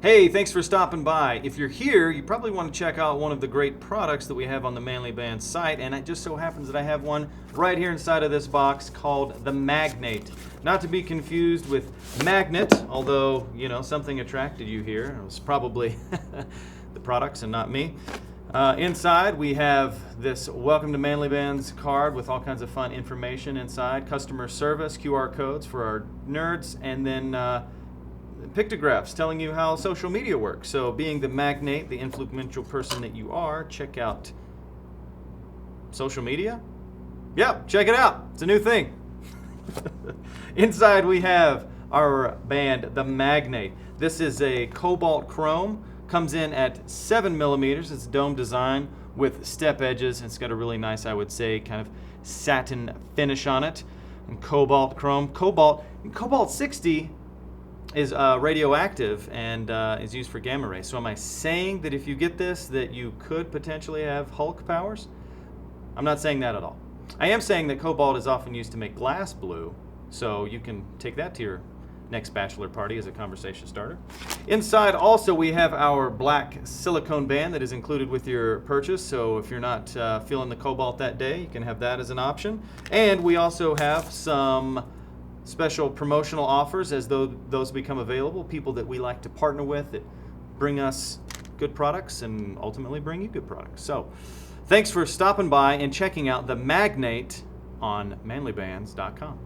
Hey, thanks for stopping by. If you're here, you probably want to check out one of the great products that we have on the Manly Band site, and it just so happens that I have one right here inside of this box called the Magnate. Not to be confused with Magnet, although, something attracted you here. It was probably the products and not me. Inside, we have this Welcome to Manly Band's card with all kinds of fun information inside, customer service, QR codes for our nerds, and then pictographs telling you how social media works. So being the magnate, the influential person that you are, check out social media. Yeah, check it out. It's a new thing. Inside we have our band, the Magnate. This is a cobalt chrome. Comes in at 7 millimeters. It's dome design with step edges. It's got a really nice, I would say, kind of satin finish on it. And cobalt chrome. Cobalt 60 is radioactive and is used for gamma rays. So am I saying that if you get this that you could potentially have Hulk powers? I'm not saying that at all. I am saying that cobalt is often used to make glass blue, so you can take that to your next bachelor party as a conversation starter. Inside also we have our black silicone band that is included with your purchase, so if you're not feeling the cobalt that day, you can have that as an option. And we also have some special promotional offers as those become available, people that we like to partner with that bring us good products and ultimately bring you good products. So thanks for stopping by and checking out the Magnate on manlybands.com.